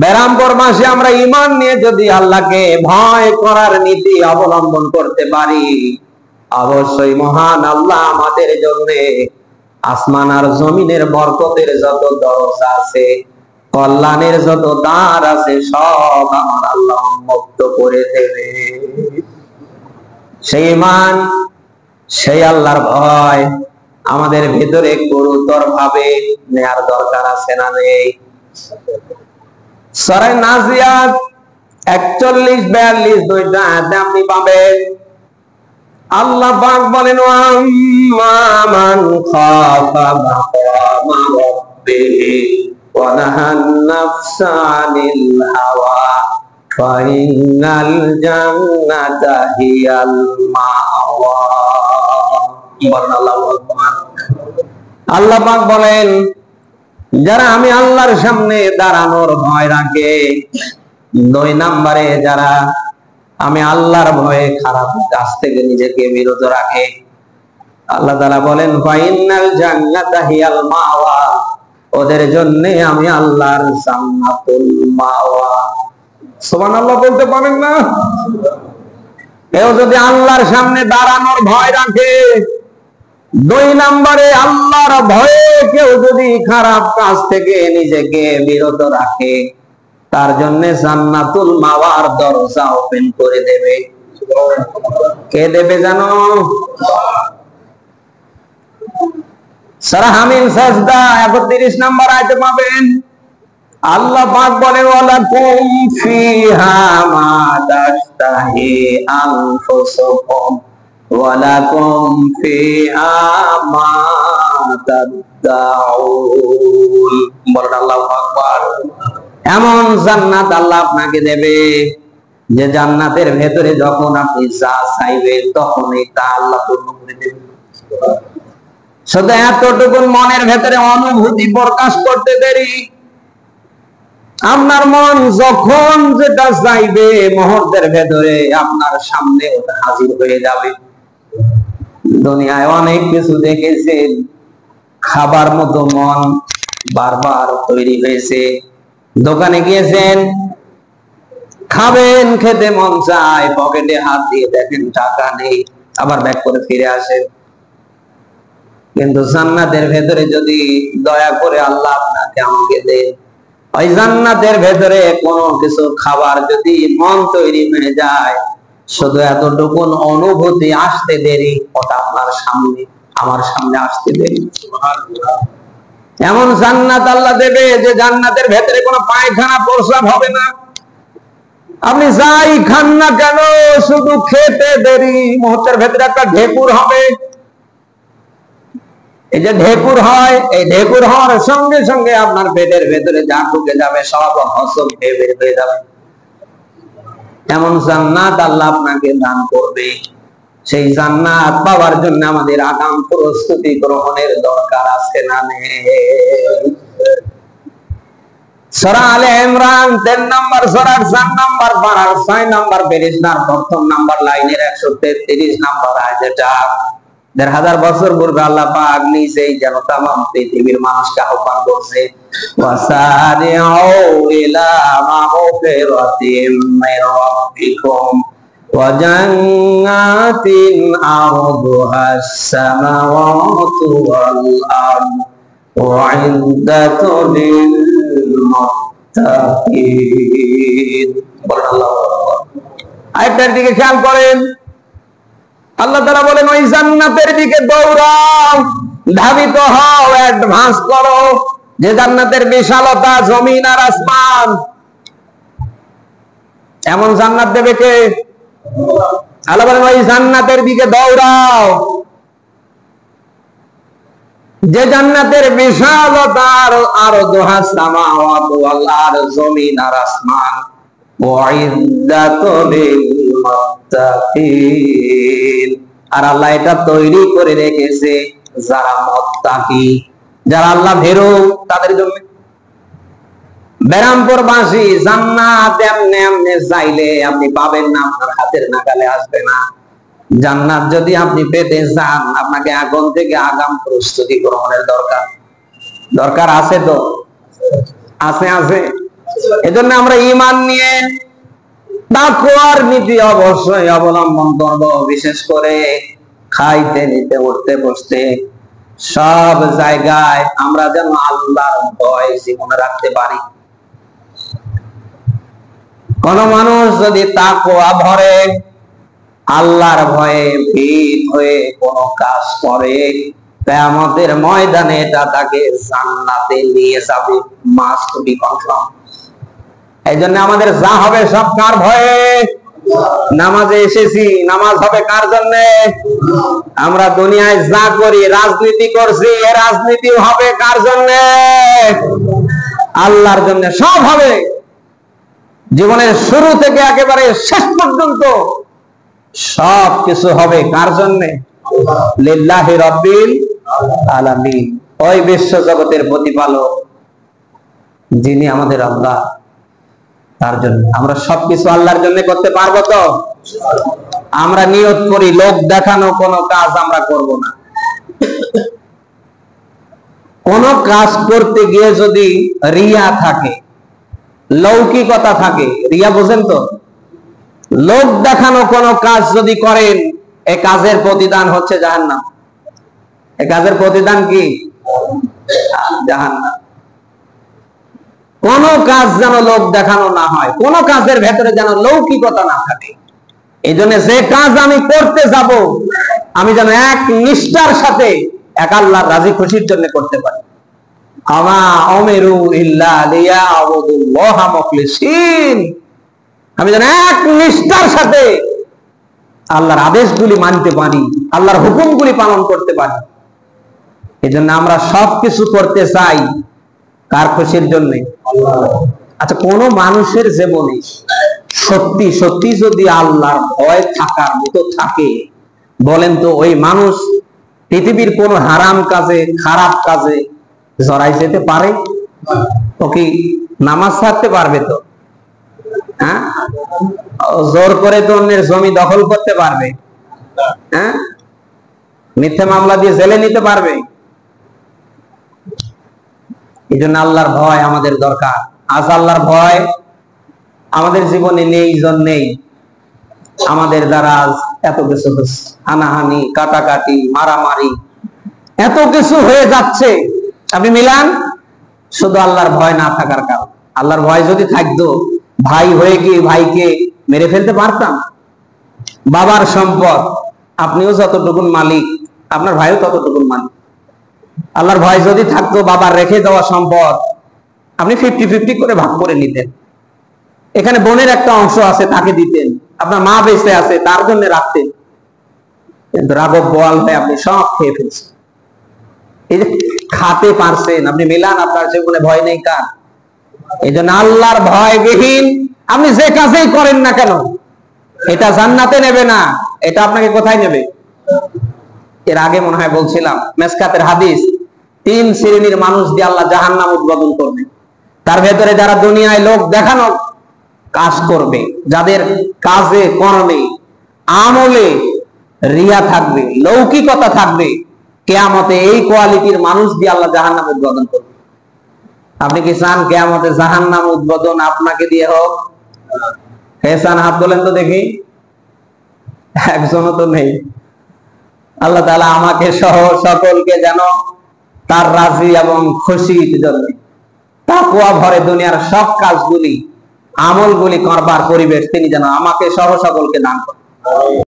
বেরামপুর মাসে আমরা ঈমান নিয়ে যদি আল্লাহকে ভয় করার নীতি অবলম্বন করতে পারি, অবশ্যই মহান আল্লাহ আমাদের জন্য আসমান আর জমিনের বরকতের যত দরজা আছে, কল্যাণের যত দ্বার আছে, সব আমার আল্লাহ উন্মুক্ত করে দেবে। সেই ঈমান, সেই আল্লাহর ভয় আমাদের ভিতরে গুরুতর ভাবে নেয়ার দরকার আছে না নেই? সূরা নাজিয়াত 41-42 দুইটা আয়াতে আপনি পাবেন। আল্লাহ পাক বলেন, ওয়াম্মা মান খাফা মাকামা রাব্বিহি ওয়া নাহান নাফসা আনিল হাওয়া ফাইনাল জান্নাতা হিয়াল মাওয়া। আল্লাহু আকবার। আল্লাহ পাক বলেন, যারা আমি আল্লাহর সামনে দাঁড়ানোর ভয় রাখে, 2 নম্বরে যারা আমি আল্লাহর ভয়ে খারাপ কাজ থেকে নিজেকে বিরত রাখে, আল্লাহ তাআলা বলেন ফাইনাল জান্নাতা হিয়াল মাওয়া, ওদের জন্য আমি আল্লাহর জান্নাতুল মাওয়া। সুবহানাল্লাহ বলতে পারেন না? কেউ যদি আল্লাহর সামনে দাঁড়ানোর ভয় রাখে, 2 নম্বরে আল্লাহর ভয়ে কেউ যদি খারাপ কাজ থেকে নিজেকে বিরত রাখে, তার জন্য জান্নাতুল মাওয়ার দরজা ওপেন করে দেবে। কে দেবে জানো? সূরা হামিম সাজদা 31 নম্বর আয়াতে পাবেন। আল্লাহ পাক বলেন, ওয়ালাকুম ফিহা মা তাশতাহি আনফুসুকুম ওয়ালাকুম ফিহা মা তাদদাউন। বলেন আল্লাহু আকবার। এমন জান্নাত আল্লাহ আপনাকে দেবে যে জান্নাতের ভেতরে যখন আপনি যা চাইবেন তখনই তা আল্লাহ পূর্ণ করে দেবে। শুধু এতটুকু মনের ভেতরে অনুভূতি প্রকাশ করতে দেরি। আপনার মন যখন যেটা চাইবে মুহূর্তের ভেতরে আপনার সামনে ওটা হাজির হয়ে যাবে। দুনিয়ায় অনেক কিছু দেখেছেন, খাবার মতো মন বারবার তৈরি হয়েছে। দোকানে গিয়েছেন, খাবেন, খেতে মন চায়, পকেটে হাত দিয়ে দেখেন টাকা নেই, আবার ব্যাক করে ফিরে আসেন। কিন্তু জান্নাতের ভেতরে যদি দয়া করে আল্লাহ আপনাকে আমাকে দেন, ওই জান্নাতের ভেতরে কোনো কিছু খাবার যদি মন তৈরি হয়ে যায়, শুধু এতটুকু অনুভূতি আসতে দেরি, ওটা আপনার সামনে আমার সামনে আসতে দেরি। এমন জান্নাত আল্লাহ দেবে যে জান্নাতের ভেতরে কোনো পায়খানা প্রস্রাব হবে না। আপনি যাই খান না কেন, শুধু খেতে দেরি, মুহূর্তের ভেতরে একটা ঢেকুর হবে। এই যে ঢেকুর হয়, এই ঢেকুর হওয়ার সঙ্গে সঙ্গে আপনার পেটের ভেতরে যা ঢুকে যাবে সব হজম হয়ে বের হয়ে যাবে। এমন জান্নাত আল্লাহ আপনাকে দান করবে। সেই জান্নাত পাওয়ার জন্য আমাদের আগাম প্রস্তুতি গ্রহণের দরকার আছে না নেই? সূরা আলে ইমরান 3 নম্বর সূরার 4 নম্বর পারার 6 নম্বর পেরিশনার প্রথম নম্বর লাইনের 133 নম্বর আয়াতটা 1000 বছর পূর্বে আল্লাহ পাক নিজেই যেন তামাম পৃথিবীর মানুষকে আহ্বান করছে, ওয়াসারিউ ইলা মাগফিরাতিম মির রাব্বিকুম ওয়া জান্নাতিন আরদুহাস সামাওয়াতু ওয়াল আরদ উইদ্দাতুল লিল মুত্তাকিন। বলেন আল্লাহু আকবার। আয়াতটার দিকে খেয়াল করেন। আল্লাহ তাআলা বলেন, ওই জান্নাতের দিকে দৌড়াও, ধাবিত হও, অ্যাডভান্স করো, যে জান্নাতের বিশালতা জমিন আর আসমান। এমন জান্নাত দেবে কে? আল্লাহ বলেন, ওই জান্নাতের দিকে দৌড়াও যে জান্নাতের বিশালতা আর দুহাস সামাওয়াতু ওয়াল আরদ, জমিন আর আসমান, উইদ্দাতুল লিল মুত্তাকিন। আর আল্লাহ এটা তৈরি করে রেখেছে যারা মুত্তাকি, যারা আল্লাহ ভীরু তাদের জন্য। বেরামপুরবাসী জান্নাত এমনি এমনি চাইলে আপনি পাবেন না, আপনার হাতের নাগালে আসবে না। জান্নাত যদি আপনি পেতে চান, আপনাকে এখন থেকে আগাম প্রস্তুতি গ্রহণের দরকার আছে। তো আছে আছে এজন্য আমরা ঈমান নিয়ে তাকওয়ার নীতি অবশ্যই অবলম্বন করব। বিশেষ করে খাইতে নিতে উঠতে বসতে সব জায়গায় আমরা যেন আল্লাহর ভয় জীবনে রাখতে পারি। কোন মানুষ যদি তাকওয়া ভরে আল্লাহর ভয়ে ভীত হয়ে কোন কাজ করে, কিয়ামতের ময়দানে এটা তাকে জান্নাতে নিয়ে যাবে, মাস্ট বি কনফার্ম। এই জন্য আমাদের যা হবে সব কার ভয়ে? নামাজে এসেছি, নামাজ হবে কার জন্য? আমরা দুনিয়ায় যা করি, রাজনীতি করছি, এই রাজনীতি হবে কার জন্য? আল্লাহর জন্য সব হবে। জীবনের শুরু থেকে একেবারে শেষ পর্যন্ত সব কিছু হবে কার জন্য? লিল্লাহি রাব্বিল আলামিন, ওই বিশ্ব জগতের প্রতিপালক যিনি আমাদের আল্লাহ, তার জন্য। আমরা সবকিছু আল্লাহর জন্য করতে পারবো তো? আমরা নিয়ত করি লোক দেখানো কোনো কাজ আমরা করব না। কোন কাজ করতে গিয়ে যদি রিয়া থাকে, লৌকিকতা থাকে, রিয়া বোঝেন তো? লোক দেখানো কোন কাজ যদি করেন, এই কাজের প্রতিদান হচ্ছে জাহান্নাম। এই কাজের প্রতিদান কি? জাহান্নাম। কোন কাজ যেন লোক দেখানো না হয়, কোন কাজের ভেতরে যেন লৌকিকতা না থাকে। এই জন্য যে কাজ আমি করতে যাব, আমি যেন এক নিষ্ঠার সাথে এক আল্লাহর রাজি খুশির জন্য করতে পারি। আমা উমিরু ইল্লা লিয়াবুদুল্লাহ মুখলিসিন, আমি যেন এক নিষ্ঠার সাথে আল্লাহর আদেশগুলি মানতে পারি, আল্লাহর হুকুমগুলি পালন করতে পারি। এই জন্য আমরা সবকিছু করতে চাই কার খুশির জন্য? আচ্ছা, কোন মানুষের জীবনে সত্যি সত্যি যদি আল্লাহর ভয় থাকার মতো থাকে, বলেন তো ওই মানুষ পৃথিবীর কোন হারাম কাজে, খারাপ কাজে জড়াই যেতে পারে? ও কি নামাজ ছাড়তে পারবে? তো হ্যাঁ, জোর করে তো অন্যের জমি দখল করতে পারবে? হ্যাঁ, মিথ্যা মামলা দিয়ে জেলে নিতে পারবে? এই জন্য আল্লাহর ভয় আমাদের দরকার। আজ আল্লাহর ভয় আমাদের জীবনে নেই, জন্যেই আমাদের দ্বারা এত কিছু হানাহানি, কাটাকাটি, মারামারি, এত কিছু হয়ে যাচ্ছে। আপনি মিলান, শুধু আল্লাহর ভয় না থাকার কারণ। আল্লাহর ভয় যদি থাকতো, ভাই হয়ে কি ভাইকে মেরে ফেলতে পারতাম? বাবার সম্পদ আপনিও যতটুকুন মালিক, আপনার ভাইও ততটুকুন মালিক। আল্লাহর ভয় যদি থাকতো, বাবার রেখে দেওয়া সম্পদ আপনি 50-50 করে ভাগ করে নিতেন। এখানে বোনের একটা অংশ আছে, তাকে দিতেন। আপনার মা বেঁচে আছে, তার জন্য রাখতেন। কিন্তু রাঘব বোয়াল হয়ে আপনি সব খেয়ে ফেলছেন। এই যে খাতে পারছেন, আপনি মিলান, আপনার জীবনে ভয় নেই কার? এই জন্য আল্লাহর ভয়বিহীন আপনি যে কাজেই করেন না কেন, এটা জান্নাতে নেবে না, এটা আপনাকে কোথায় নেবে? এর আগে মনে হয় বলছিলাম, মেসকাতের হাদিস, 3 শ্রেণীর মানুষ দিয়ে আল্লাহ জাহান্নাম উদ্বোধন করবে। তার ভেতরে যারা দুনিয়ায় লোক দেখানো কাজ করবে, যাদের কাজে, কর্মে, আমলে রিয়া থাকবে, লৌকিকতা থাকবে, কিয়ামতে এই কোয়ালিটির মানুষ দিয়ে আল্লাহ জাহান্নাম উদ্বোধন করবে। আপনি কি চান কিয়ামতে জাহান্নাম উদ্বোধন আপনাকে দিয়ে হোক? হেসান হাত তোলেন তো দেখি। একজনও তো নেই। আল্লাহ তাআলা আমাকে সহ সকলকে যেন তার রাজি এবং খুশির জন্য তাকওয়া ভরে দুনিয়ার সব কাজগুলি, আমলগুলি করবার পরিবেশ তিনি যেন আমাকে সহ সকলকে দান করেন।